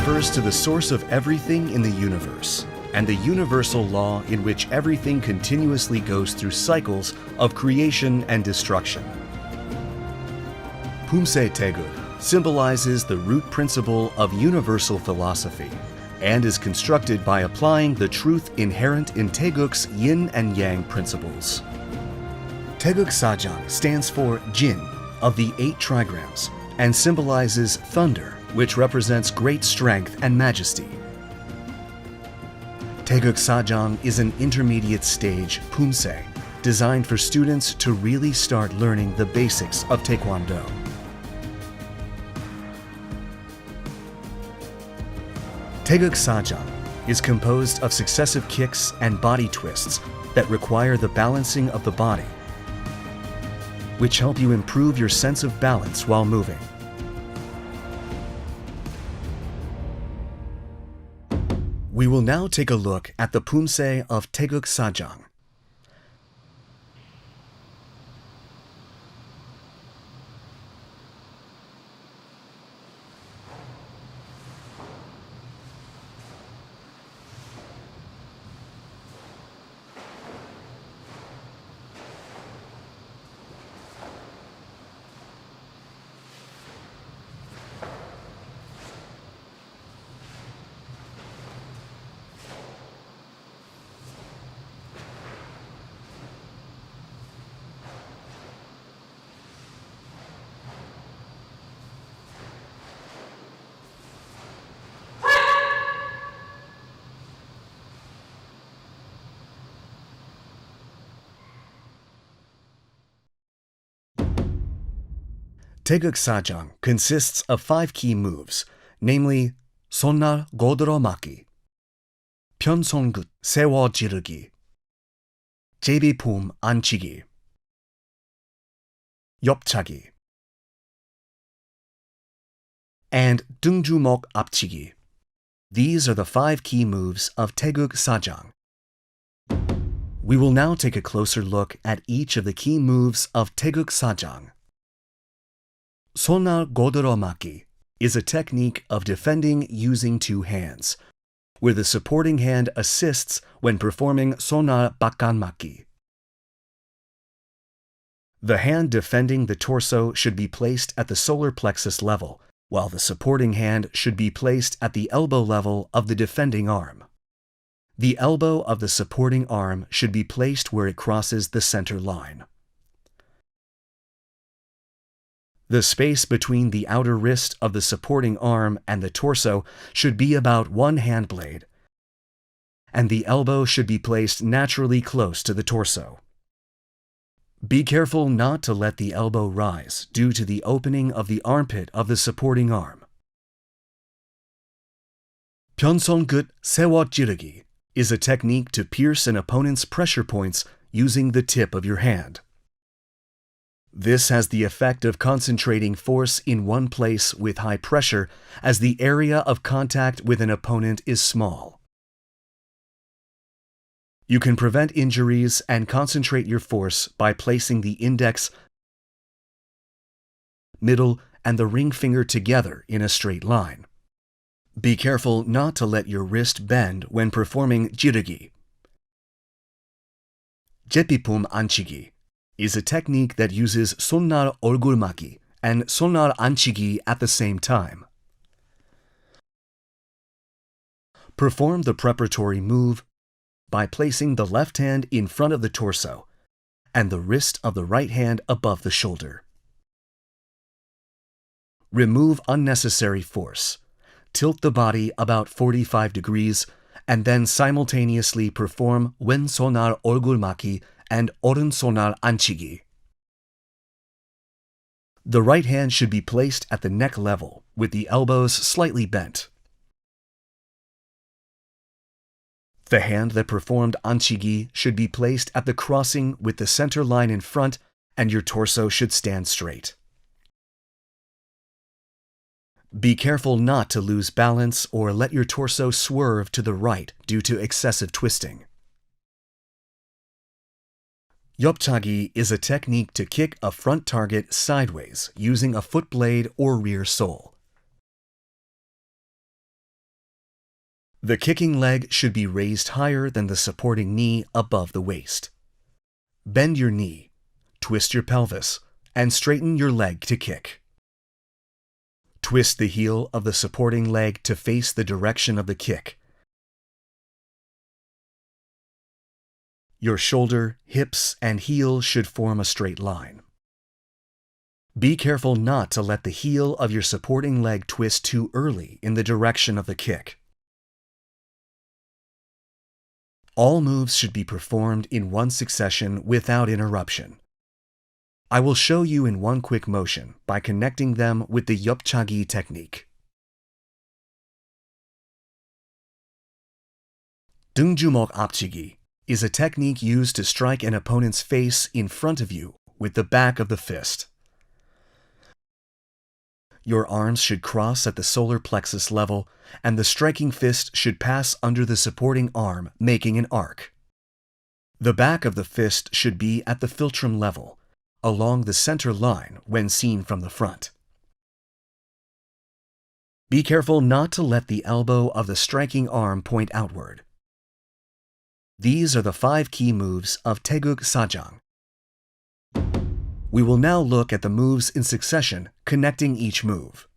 refers to the source of everything in the universe and the universal law in which everything continuously goes through cycles of creation and destruction. Pumse Taeguk symbolizes the root principle of universal philosophy and is constructed by applying the truth inherent in Taeguk's yin and yang principles. Taeguk Sajang stands for Jin of the 8 trigrams and symbolizes thunder, which represents great strength and majesty. Taeguk Sajang is an intermediate stage Pumse designed for students to really start learning the basics of Taekwondo. Taeguk Sajang is composed of successive kicks and body twists that require the balancing of the body, which help you improve your sense of balance while moving. We will now take a look at the Pumse of Taeguk Sajang. Taeguk Sajang consists of 5 key moves, namely sumar godro maki, pyeonsongut sewo jirugi, 제비폼 안치기, 옆차기, and 등주먹 앞치기. These are the 5 key moves of Taeguk Sajang. We will now take a closer look at each of the key moves of Taeguk Sajang. Sumar godro maki is a technique of defending using 2 hands, where the supporting hand assists when performing sumar bakkan maki. The hand defending the torso should be placed at the solar plexus level, while the supporting hand should be placed at the elbow level of the defending arm. The elbow of the supporting arm should be placed where it crosses the center line. The space between the outer wrist of the supporting arm and the torso should be about 1 hand blade, and the elbow should be placed naturally close to the torso. Be careful not to let the elbow rise due to the opening of the armpit of the supporting arm. pyeonsongut sewo jirugi is a technique to pierce an opponent's pressure points using the tip of your hand. This has the effect of concentrating force in one place with high pressure as the area of contact with an opponent is small. You can prevent injuries and concentrate your force by placing the index, middle, and the ring finger together in a straight line. Be careful not to let your wrist bend when performing jirugi. 제비폼 안치기 is a technique that uses sumar 얼굴막이 and sumar 안치기 at the same time. Perform the preparatory move by placing the left hand in front of the torso and the wrist of the right hand above the shoulder. Remove unnecessary force. Tilt the body about 45 degrees and then simultaneously perform wen sumar 얼굴막이 and oren sumar 안치기. The right hand should be placed at the neck level, with the elbows slightly bent. The hand that performed anchigi should be placed at the crossing with the center line in front, and your torso should stand straight. Be careful not to lose balance or let your torso swerve to the right due to excessive twisting. 옆차기 is a technique to kick a front target sideways using a foot blade or rear sole. The kicking leg should be raised higher than the supporting knee above the waist. Bend your knee, twist your pelvis, and straighten your leg to kick. Twist the heel of the supporting leg to face the direction of the kick. Your shoulder, hips, and heel should form a straight line. Be careful not to let the heel of your supporting leg twist too early in the direction of the kick. All moves should be performed in one succession without interruption. I will show you in one quick motion by connecting them with the 옆차기 technique. 등주먹 앞치기 is a technique used to strike an opponent's face in front of you with the back of the fist. Your arms should cross at the solar plexus level, and the striking fist should pass under the supporting arm, making an arc. The back of the fist should be at the philtrum level, along the center line when seen from the front. Be careful not to let the elbow of the striking arm point outward. These are the 5 key moves of Taeguk sajang. We will now look at the moves in succession, connecting each move.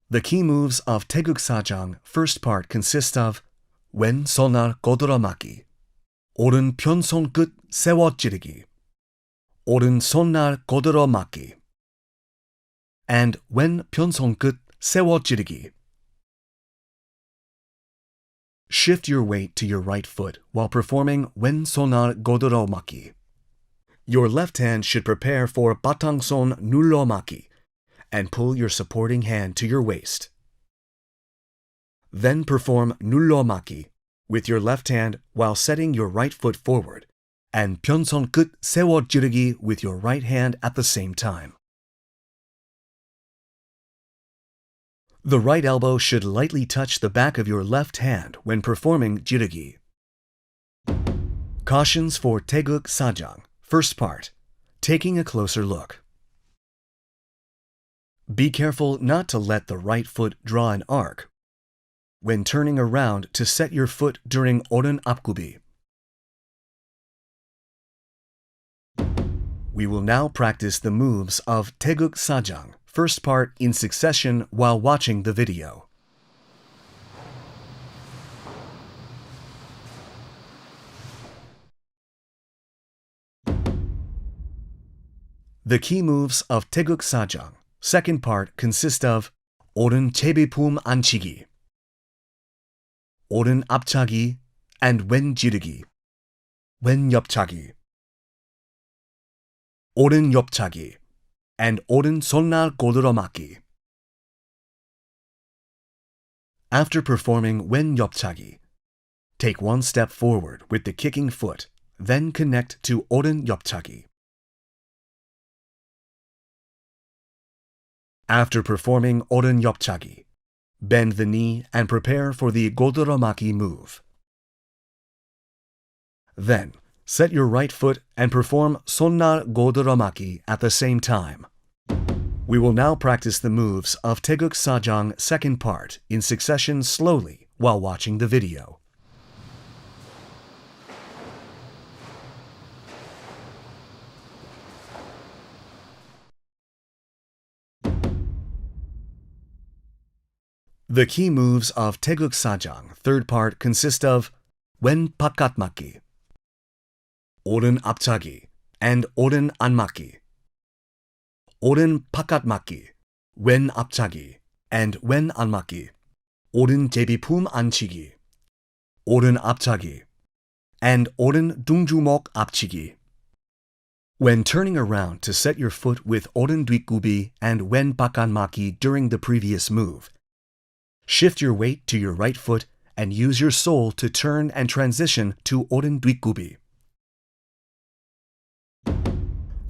The key moves of Taeguk sajang first part consist of 왼 손날 고드러맞기, 오른 편손끝 세워 찌르기, 오른 손날 고드러맞기, and 왼 편손끝 세워 찌르기. Shift your weight to your right foot while performing 왼 손날 고드러맞기. Your left hand should prepare for 바탕손 눌러맞기 and pull your supporting hand to your waist. Then perform 눌러맞기 with your left hand while setting your right foot forward, and 편손끝 세워 찌르기 with your right hand at the same time. The right elbow should lightly touch the back of your left hand when performing 찌르기. Cautions for Taeguk sajang. First part, taking a closer look. Be careful not to let the right foot draw an arc when turning around to set your foot during 오른 앞굽이. We will now practice the moves of Taeguk sajang, first part in succession while watching the video. The key moves of Taeguk sajang, second part, consist of 오른 제비품 안치기, 오른 앞차기, and 왼 지르기, 왼 옆차기, 오른 옆차기, and 오른 손날 고드러맞기. After performing 왼 옆차기, take one step forward with the kicking foot, then connect to 오른 옆차기. After performing 오른 옆차기, bend the knee and prepare for the 고드러맞기 move. Then, set your right foot and perform 손날 고드러맞기 at the same time. We will now practice the moves of Taeguk sajang second part in succession slowly while watching the video. The key moves of Taeguk sajang third part consist of 왼 바깥 맞기, 오른 앞차기, and 오른 안 맞기, 오른 바깥 맞기, 왼 앞차기, and 왼 안 맞기, 오른 제비품 안치기, 오른 앞차기, and 오른 등주먹 앞치기. When turning around to set your foot with 오른 뒷굽이 and 왼 바깥 맞기 during the previous move, shift your weight to your right foot and use your sole to turn and transition to 오른 뒷굽이.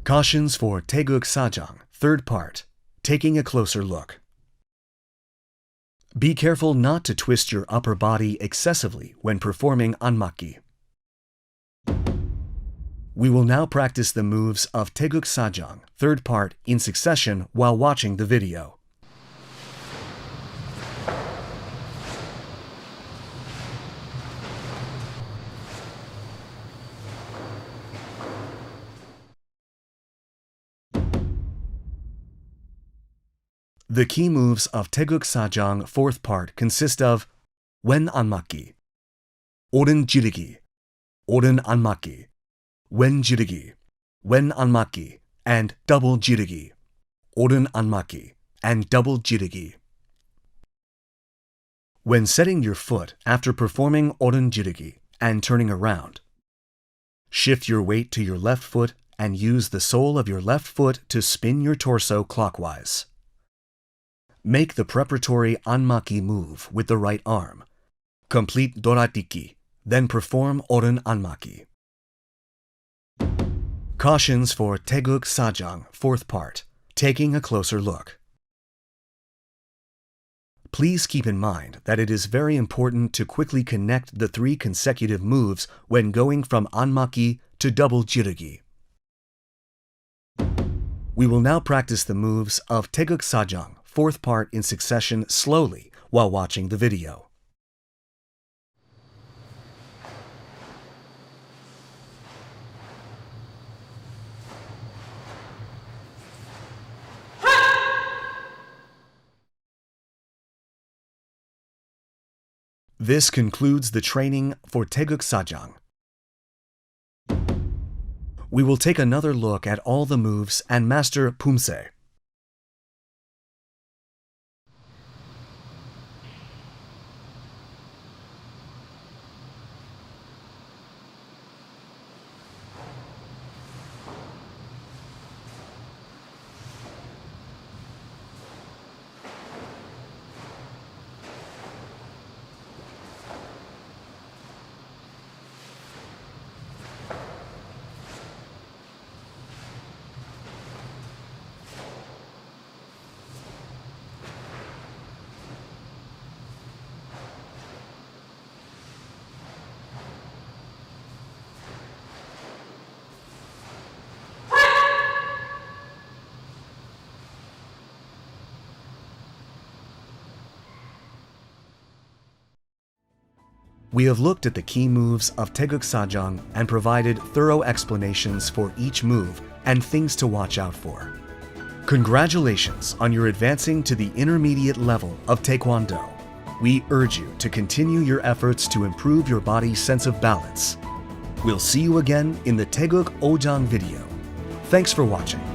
Cautions for Taeguk sajang, third part, taking a closer look. Be careful not to twist your upper body excessively when performing 안맞기. We will now practice the moves of Taeguk sajang, third part, in succession while watching the video. The key moves of Taeguk Sajang 4th part consist of wen anmaki, oren jirigi, oren anmaki, wen jirigi, wen anmaki, and double jirigi, oren anmaki, and double jirigi. When setting your foot after performing oren jirigi and turning around, shift your weight to your left foot and use the sole of your left foot to spin your torso clockwise. Make the preparatory anmaki move with the right arm. Complete doratiki, then perform oren anmaki. Cautions for Taeguk Sajang 4th part, taking a closer look. Please keep in mind that it is very important to quickly connect the 3 consecutive moves when going from anmaki to double jirigi. We will now practice the moves of Taeguk Sajang 4th part in succession slowly while watching the video. This concludes the training for Taeguk Sajang. We will take another look at all the moves and master pumse. We have looked at the key moves of Taeguk Sajang and provided thorough explanations for each move and things to watch out for. Congratulations on your advancing to the intermediate level of Taekwondo. We urge you to continue your efforts to improve your body's sense of balance. We'll see you again in the Taeguk Ojang video. Thanks for watching.